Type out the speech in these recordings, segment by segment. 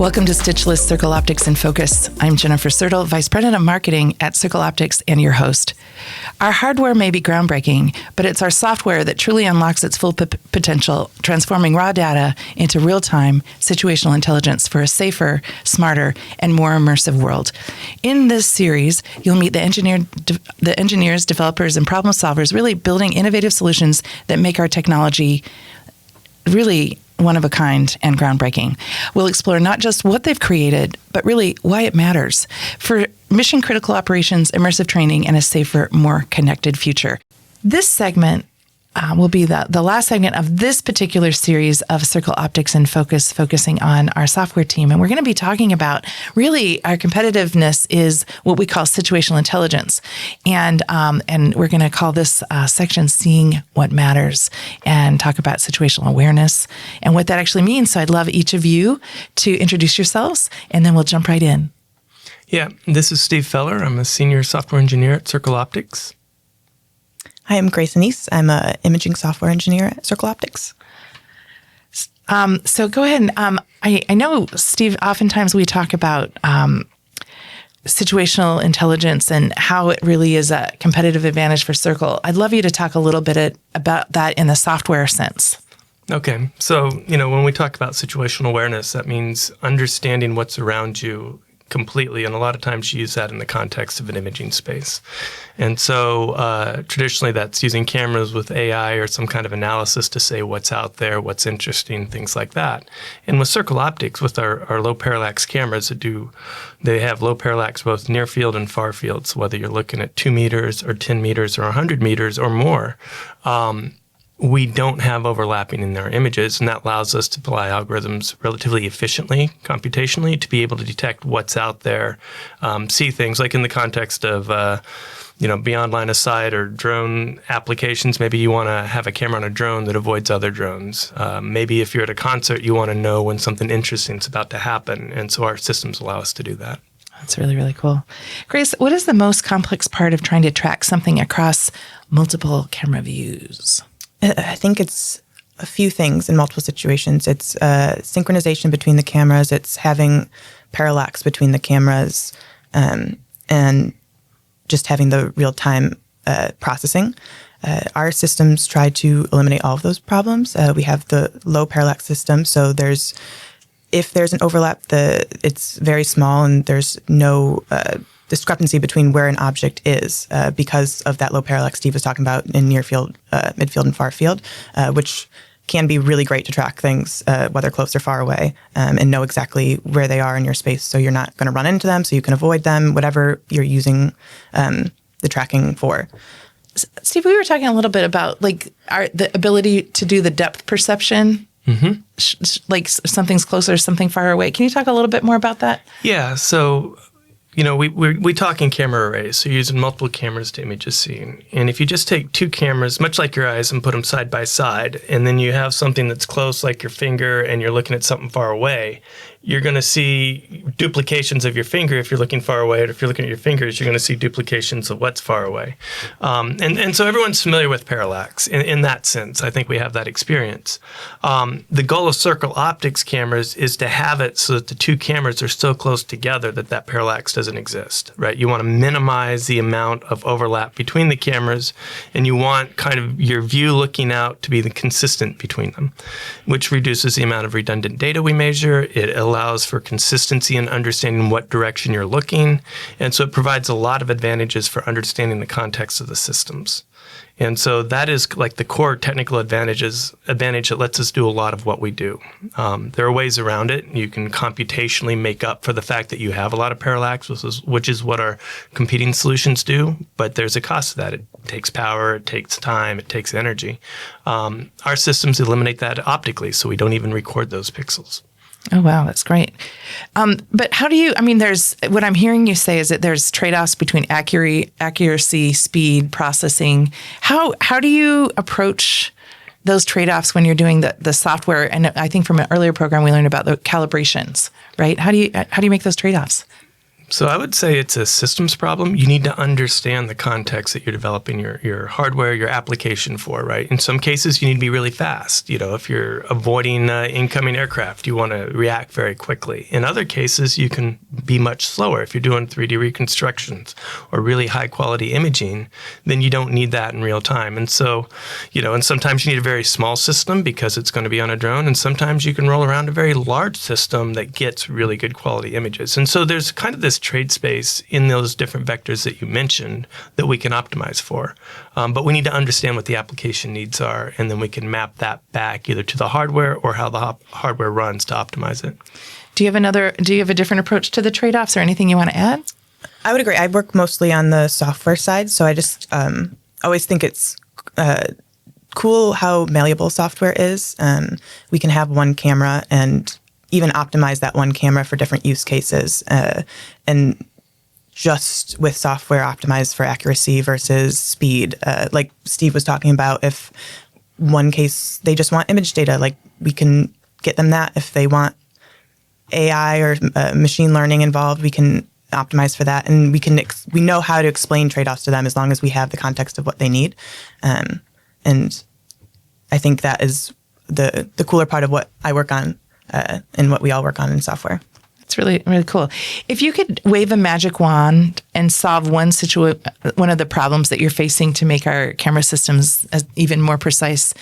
Welcome to Stitchless Circle Optics in Focus. I'm Jennifer Sertle, Vice President of Marketing at Circle Optics and your host. Our hardware may be groundbreaking, but it's our software that truly unlocks its full potential, transforming raw data into real-time situational intelligence for a safer, smarter, and more immersive world. In this series, you'll meet the engineers, developers, and problem solvers really building innovative solutions that make our technology really one of a kind and groundbreaking. We'll explore not just what they've created, but really why it matters for mission-critical operations, immersive training, and a safer, more connected future. This segment will be the last segment of this particular series of Circle Optics in Focus, focusing on our software team. And we're going to be talking about really our competitiveness is what we call situational intelligence. And we're going to call this section Seeing What Matters and talk about situational awareness and what that actually means. So I'd love each of you to introduce yourselves, and then we'll jump right in. Yeah, this is Steve Feller. I'm a senior software engineer at Circle Optics. Hi, I'm Grace Annese. I'm an imaging software engineer at Circle Optics. So go ahead. I know, Steve, oftentimes we talk about situational intelligence and how it really is a competitive advantage for Circle. I'd love you to talk a little bit about that in the software sense. Okay. So, when we talk about situational awareness, that means understanding what's around you completely, and a lot of times you use that in the context of an imaging space. And so traditionally that's using cameras with AI or some kind of analysis to say what's out there, what's interesting, things like that. And with Circle Optics, with our low parallax cameras, they have low parallax both near field and far field. So whether you're looking at 2 meters or 10 meters or 100 meters or more, we don't have overlapping in our images, and that allows us to apply algorithms relatively efficiently, computationally, to be able to detect what's out there, see things like in the context of, beyond line of sight or drone applications. Maybe you want to have a camera on a drone that avoids other drones. Maybe if you're at a concert, you want to know when something interesting is about to happen, and so our systems allow us to do that. That's really, really cool. Grace, what is the most complex part of trying to track something across multiple camera views? I think it's a few things in multiple situations. It's synchronization between the cameras. It's having parallax between the cameras, and just having the real-time processing. Our systems try to eliminate all of those problems. We have the low parallax system, so if there's an overlap, it's very small, and there's no discrepancy between where an object is because of that low parallax Steve was talking about in near field, midfield, and far field, which can be really great to track things, whether close or far away, and know exactly where they are in your space, so you're not going to run into them, so you can avoid them, whatever you're using the tracking for. Steve, we were talking a little bit about the ability to do the depth perception. Mm-hmm. Like something's closer, something far away. Can you talk a little bit more about that? Yeah. So, we talk in camera arrays, so you're using multiple cameras to image a scene. And if you just take two cameras, much like your eyes, and put them side by side, and then you have something that's close like your finger and you're looking at something far away, you're going to see duplications of your finger if you're looking far away, or if you're looking at your fingers, you're going to see duplications of what's far away. And so everyone's familiar with parallax in that sense. I think we have that experience. The goal of Circle Optics cameras is to have it so that the two cameras are so close together that parallax doesn't exist, right? You want to minimize the amount of overlap between the cameras, and you want kind of your view looking out to be consistent between them, which reduces the amount of redundant data we measure. It allows for consistency in understanding what direction you're looking. And so it provides a lot of advantages for understanding the context of the systems. And so that is like the core technical advantage that lets us do a lot of what we do. There are ways around it. You can computationally make up for the fact that you have a lot of parallax, which is what our competing solutions do. But there's a cost to that. It takes power, it takes time, it takes energy. Our systems eliminate that optically, so we don't even record those pixels. Oh, wow. That's great. But how do you, what I'm hearing you say is that there's trade-offs between accuracy, speed, processing. How do you approach those trade-offs when you're doing the software? And I think from an earlier program, we learned about the calibrations, right? How do you make those trade-offs? So I would say it's a systems problem. You need to understand the context that you're developing your hardware, your application for, right? In some cases, you need to be really fast. If you're avoiding incoming aircraft, you want to react very quickly. In other cases, you can be much slower. If you're doing 3D reconstructions or really high quality imaging, then you don't need that in real time. And so, and sometimes you need a very small system because it's going to be on a drone. And sometimes you can roll around a very large system that gets really good quality images. And so there's kind of this trade space in those different vectors that you mentioned that we can optimize for. But we need to understand what the application needs are, and then we can map that back either to the hardware or how the hardware runs to optimize it. Do you have a different approach to the trade-offs or anything you want to add? I would agree. I work mostly on the software side, so I just always think it's cool how malleable software is. We can have one camera and even optimize that one camera for different use cases, and just with software optimized for accuracy versus speed. Like Steve was talking about, if one case they just want image data, like we can get them that. If they want AI or machine learning involved, we can optimize for that, and we know how to explain trade-offs to them as long as we have the context of what they need. And I think that is the cooler part of what I work on. And what we all work on in software. It's really, really cool. If you could wave a magic wand and solve one of the problems that you're facing to make our camera systems even more precise,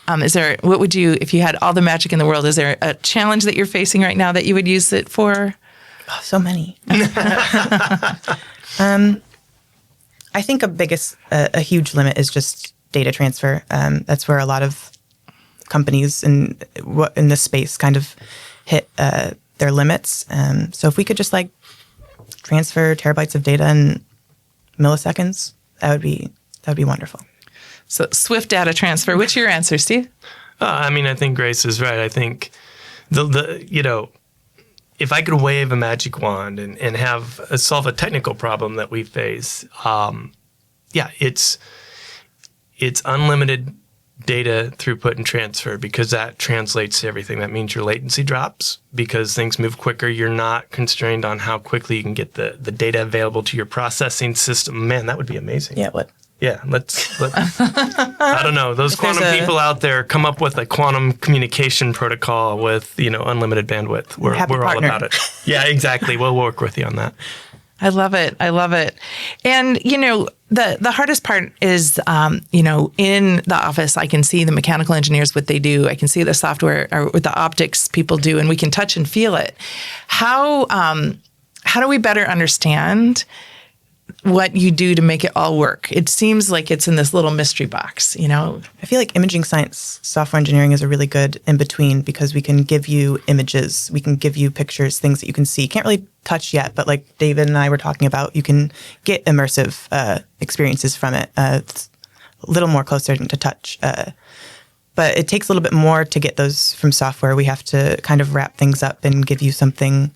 what would you, if you had all the magic in the world, is there a challenge that you're facing right now that you would use it for? Oh, so many. I think a huge limit is just data transfer. That's where a lot of companies in this space kind of hit their limits. So if we could just transfer terabytes of data in milliseconds, that would be wonderful. So swift data transfer. What's your answer, Steve? I think Grace is right. I think if I could wave a magic wand and have solve a technical problem that we face, it's unlimited data throughput and transfer, because that translates to everything. That means your latency drops because things move quicker. You're not constrained on how quickly you can get the data available to your processing system. Man, that would be amazing. Yeah, it would. Yeah, let's I don't know. Those quantum people out there, come up with a quantum communication protocol with, unlimited bandwidth. We're all about it. Yeah, exactly. We'll work with you on that. I love it. And, the hardest part is, in the office, I can see the mechanical engineers, what they do. I can see the software or what the optics people do, and we can touch and feel it. How do we better understand what you do to make it all work? It seems like it's in this little mystery box, I feel like imaging science, software engineering is a really good in-between, because we can give you images, we can give you pictures, things that you can see. Can't really touch yet, but like David and I were talking about, you can get immersive experiences from it. It's a little more closer to touch. But it takes a little bit more to get those from software. We have to kind of wrap things up and give you something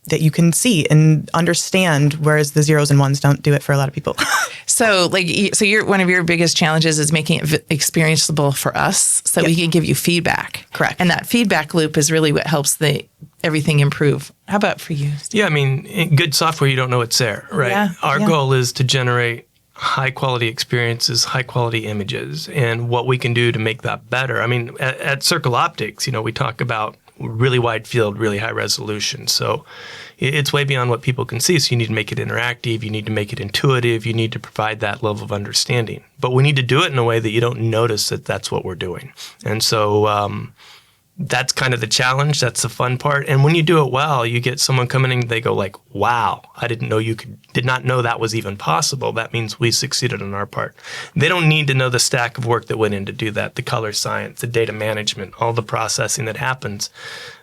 that you can see and understand, whereas the zeros and ones don't do it for a lot of people. So one of your biggest challenges is making it experienceable for us, so we can give you feedback. Correct. And that feedback loop is really what helps everything improve. How about for you, Steve? Yeah, in good software, you don't know it's there, right? Yeah, Our goal is to generate high quality experiences, high quality images, and what we can do to make that better. At Circle Optics, we talk about really wide field, really high resolution. So it's way beyond what people can see. So you need to make it interactive. You need to make it intuitive. You need to provide that level of understanding. But we need to do it in a way that you don't notice that that's what we're doing. And so that's kind of the challenge. That's the fun part. And when you do it well, you get someone coming in, they go like, wow, I did not know that was even possible. That means we succeeded on our part. They don't need to know the stack of work that went in to do that, the color science, the data management, all the processing that happens.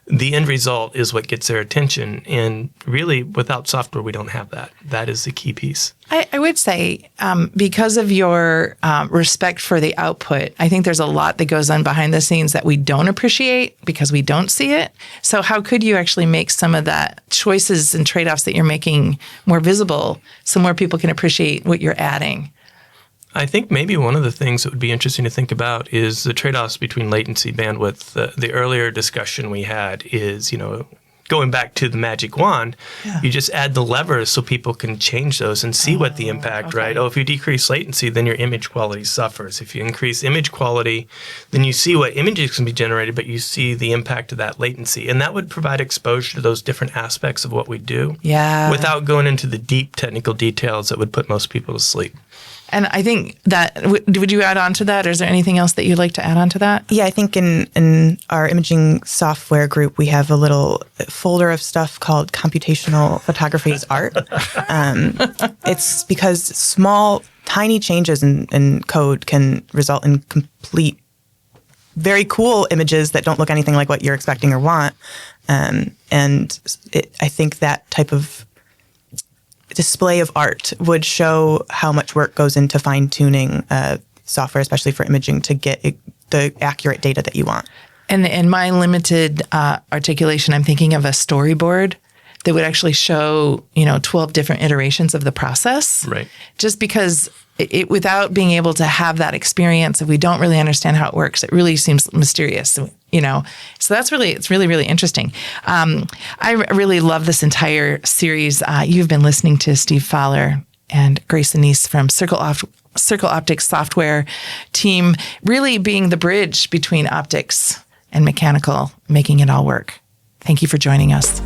The end result is what gets their attention. And really, without software, we don't have that. That is the key piece. I would say because of your respect for the output, I think there's a lot that goes on behind the scenes that we don't appreciate because we don't see it. So how could you actually make some of that choices and trade-offs that you're making more visible so more people can appreciate what you're adding? I think maybe one of the things that would be interesting to think about is the trade-offs between latency, bandwidth. The earlier discussion we had is, going back to the magic wand, you just add the levers so people can change those and see what the impact, right? Oh, if you decrease latency, then your image quality suffers. If you increase image quality, then you see what images can be generated, but you see the impact of that latency. And that would provide exposure to those different aspects of what we do without going into the deep technical details that would put most people to sleep. And I think that, would you add on to that? Or is there anything else that you'd like to add on to that? Yeah, I think in our imaging software group, we have a little folder of stuff called computational photography as art. It's because small, tiny changes in code can result in complete, very cool images that don't look anything like what you're expecting or want. I think that type of display of art would show how much work goes into fine-tuning software, especially for imaging, to get the accurate data that you want. And in my limited articulation, I'm thinking of a storyboard that would actually show, 12 different iterations of the process. Right. Just because without being able to have that experience, if we don't really understand how it works, it really seems mysterious. So it's really, really interesting. I really love this entire series. You've been listening to Steve Fowler and Grace Annese from Circle Optics software team, really being the bridge between optics and mechanical, making it all work. Thank you for joining us.